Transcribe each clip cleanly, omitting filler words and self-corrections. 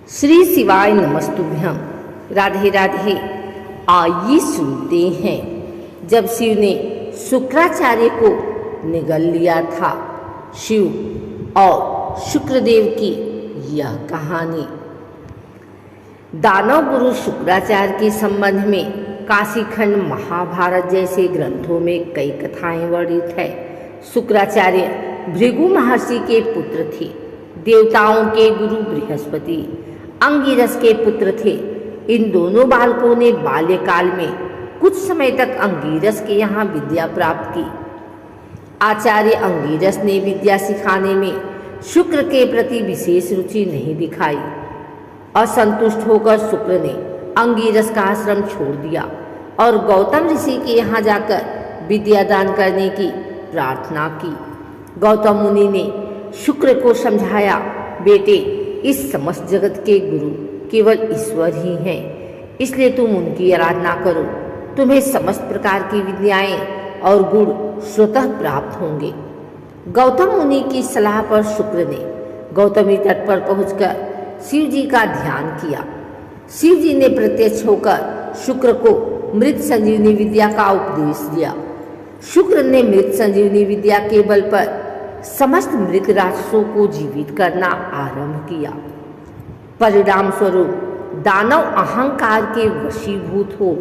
श्री शिवाय नमस्तुभ्यम। राधे राधे। आइए सुनते हैं, जब शिव ने शुक्राचार्य को निगल लिया था। शिव और शुक्रदेव की यह कहानी। दानव गुरु शुक्राचार्य के संबंध में काशीखंड महाभारत जैसे ग्रंथों में कई कथाएं वर्णित है। शुक्राचार्य भृगु महर्षि के पुत्र थे। देवताओं के गुरु बृहस्पति अंगिरस के पुत्र थे। इन दोनों बालकों ने बाल्यकाल में कुछ समय तक अंगिरस के यहाँ विद्या प्राप्त की। आचार्य अंगिरस ने विद्या सिखाने में शुक्र के प्रति विशेष रुचि नहीं दिखाई। असंतुष्ट होकर शुक्र ने अंगिरस का आश्रम छोड़ दिया और गौतम ऋषि के यहाँ जाकर विद्यादान करने की प्रार्थना की। गौतम मुनि ने शुक्र को समझाया, बेटे, इस समस्त जगत के गुरु केवल ईश्वर ही हैं, इसलिए तुम उनकी आराधना करो। तुम्हें समस्त प्रकार की विद्याएं और गुण स्वतः प्राप्त होंगे। गौतम मुनि की सलाह पर शुक्र ने गौतमी तट पर पहुंचकर शिव जी का ध्यान किया। शिव जी ने प्रत्यक्ष होकर शुक्र को मृत संजीवनी विद्या का उपदेश दिया। शुक्र ने मृत संजीवनी विद्या के बल पर समस्त मृत राक्षसों को जीवित करना आरंभ किया। परिणाम स्वरूप दानव अहंकार के वशीभूत हो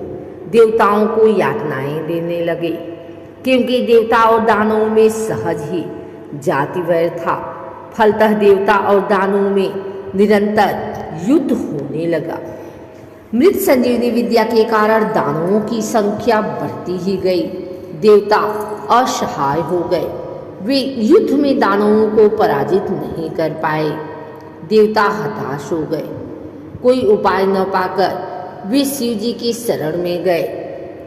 देवताओं को यातनाएं देने लगे, क्योंकि देवता और दानवों में सहज ही जाति वैर था। फलतः देवता और दानवों में निरंतर युद्ध होने लगा। मृत संजीवनी विद्या के कारण दानवों की संख्या बढ़ती ही गई। देवता असहाय हो गए। वे युद्ध में दानवों को पराजित नहीं कर पाए। देवता हताश हो गए। कोई उपाय न पाकर वे शिव जी की शरण में गए,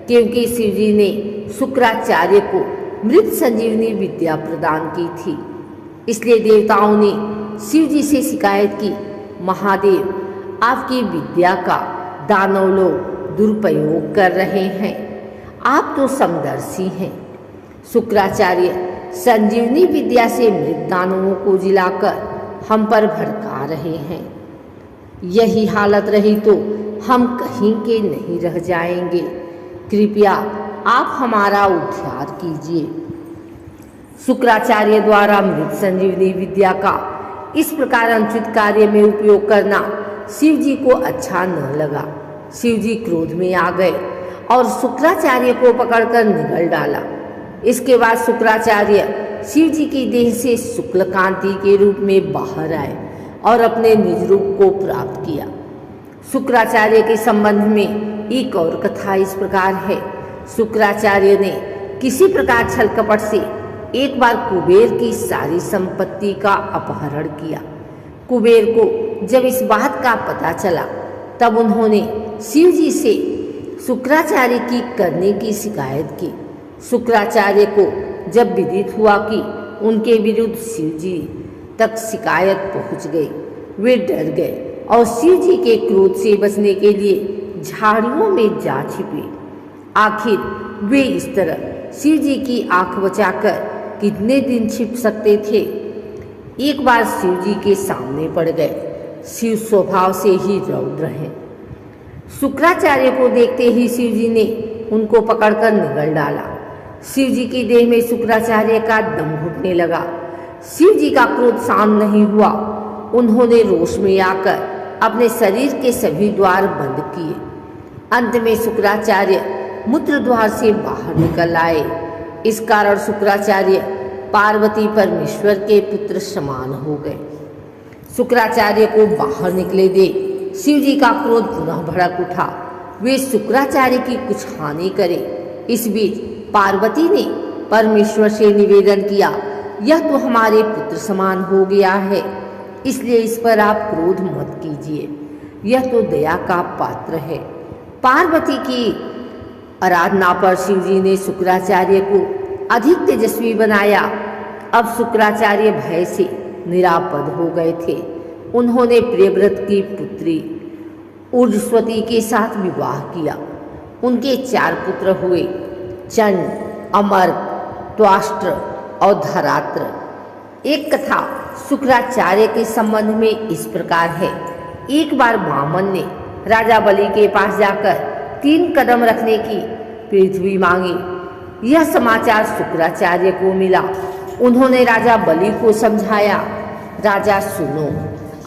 क्योंकि शिव जी ने शुक्राचार्य को मृत संजीवनी विद्या प्रदान की थी। इसलिए देवताओं ने शिव जी से शिकायत की, महादेव, आपकी विद्या का दानव लोग दुरुपयोग कर रहे हैं। आप तो समदर्शी हैं। शुक्राचार्य संजीवनी विद्या से मृत दानवों को जिलाकर हम पर भड़का रहे हैं। यही हालत रही तो हम कहीं के नहीं रह जाएंगे। कृपया आप हमारा उद्धार कीजिए। शुक्राचार्य द्वारा मृत संजीवनी विद्या का इस प्रकार अनुचित कार्य में उपयोग करना शिव जी को अच्छा न लगा। शिव जी क्रोध में आ गए और शुक्राचार्य को पकड़कर निगल डाला। इसके बाद शुक्राचार्य शिव जी की देह से शुक्ल कांति के रूप में बाहर आए और अपने निज रूप को प्राप्त किया। शुक्राचार्य के संबंध में एक और कथा इस प्रकार है। शुक्राचार्य ने किसी प्रकार छल कपट से एक बार कुबेर की सारी संपत्ति का अपहरण किया। कुबेर को जब इस बात का पता चला, तब उन्होंने शिव जी से शुक्राचार्य की करने की शिकायत की। शुक्राचार्य को जब विदित हुआ कि उनके विरुद्ध शिव जी तक शिकायत पहुंच गई, वे डर गए और शिव जी के क्रोध से बचने के लिए झाड़ियों में जा छिपे। आखिर वे इस तरह शिव जी की आंख बचाकर कितने दिन छिप सकते थे। एक बार शिव जी के सामने पड़ गए। शिव स्वभाव से ही रौद्र हैं। शुक्राचार्य को देखते ही शिव जी ने उनको पकड़कर निगल डाला। शिव जी की देह में शुक्राचार्य का दम घुटने लगा। शिव जी का क्रोध शांत नहीं हुआ। उन्होंने रोष में आकर अपने शरीर के सभी द्वार बंद किए। अंत में शुक्राचार्य मूत्र द्वार से बाहर निकल आए। इस कारण शुक्राचार्य पार्वती परमेश्वर के पुत्र समान हो गए। शुक्राचार्य को बाहर निकले दे शिव जी का क्रोध पुनः भड़क उठा। वे शुक्राचार्य की कुछ हानि करे। इस बीच पार्वती ने परमेश्वर से निवेदन किया, यह तो हमारे पुत्र समान हो गया है, इसलिए इस पर आप क्रोध मत कीजिए। यह तो दया का पात्र है। पार्वती की आराधना पर शिव जी ने शुक्राचार्य को अधिक तेजस्वी बनाया। अब शुक्राचार्य भय से निरापद हो गए थे। उन्होंने प्रियव्रत की पुत्री ऊर्जस्वती के साथ विवाह किया। उनके 4 पुत्र हुए, चंड, अमर, त्वाष्ट्र और धरात्र। एक कथा शुक्राचार्य के संबंध में इस प्रकार है। एक बार वामन ने राजा बलि के पास जाकर 3 कदम रखने की पृथ्वी मांगी। यह समाचार शुक्राचार्य को मिला। उन्होंने राजा बलि को समझाया, राजा सुनो,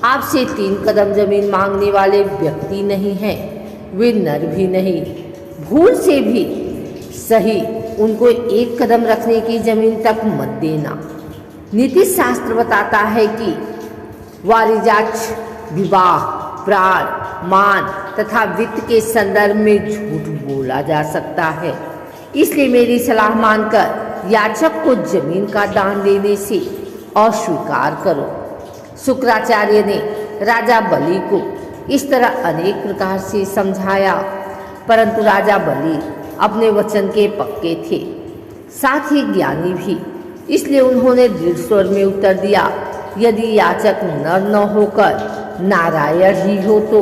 आपसे 3 कदम जमीन मांगने वाले व्यक्ति नहीं हैं, वे नर भी नहीं, भूल से भी सही उनको 1 कदम रखने की जमीन तक मत देना। नीति शास्त्र बताता है कि वारिजाक्ष विवाह, प्राण, मान तथा वित्त के संदर्भ में झूठ बोला जा सकता है। इसलिए मेरी सलाह मानकर याचक को जमीन का दान देने से अस्वीकार करो। शुक्राचार्य ने राजा बलि को इस तरह अनेक प्रकार से समझाया, परंतु राजा बलि अपने वचन के पक्के थे, साथ ही ज्ञानी भी। इसलिए उन्होंने दृढ़ स्वर में उत्तर दिया, यदि याचक नर न होकर नारायण ही हो तो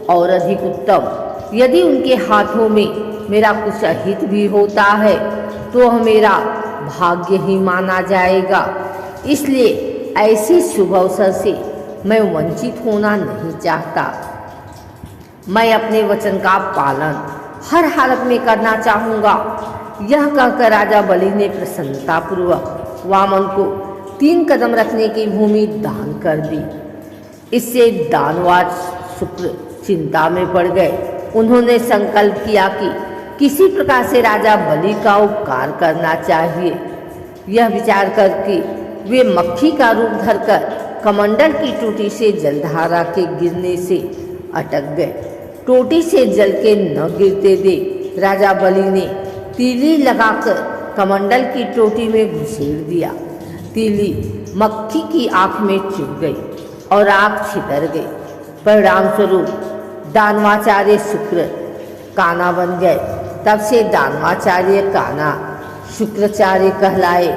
और अधिक उत्तम। यदि उनके हाथों में मेरा कुछ अहित भी होता है तो वह मेरा भाग्य ही माना जाएगा। इसलिए ऐसे शुभ अवसर से मैं वंचित होना नहीं चाहता। मैं अपने वचन का पालन हर हालत में करना चाहूँगा। यह कहकर राजा बलि ने प्रसन्नतापूर्वक वामन को 3 कदम रखने की भूमि दान कर दी। इससे दानवाज शुक्र चिंता में पड़ गए। उन्होंने संकल्प किया कि किसी प्रकार से राजा बलि का उपकार करना चाहिए। यह विचार करके वे मक्खी का रूप धरकर कमंडल की टोटी से जलधारा के गिरने से अटक गए। टोटी से जल के न गिरते देख राजा बलि ने तीली लगाकर कमंडल की टोटी में घुसेड़ दिया। तीली मक्खी की आंख में चुभ गई और आंख छितर गई। परिणाम स्वरूप दानवाचार्य शुक्र काना बन गए। तब से दानवाचार्य काना शुक्राचार्य कहलाए।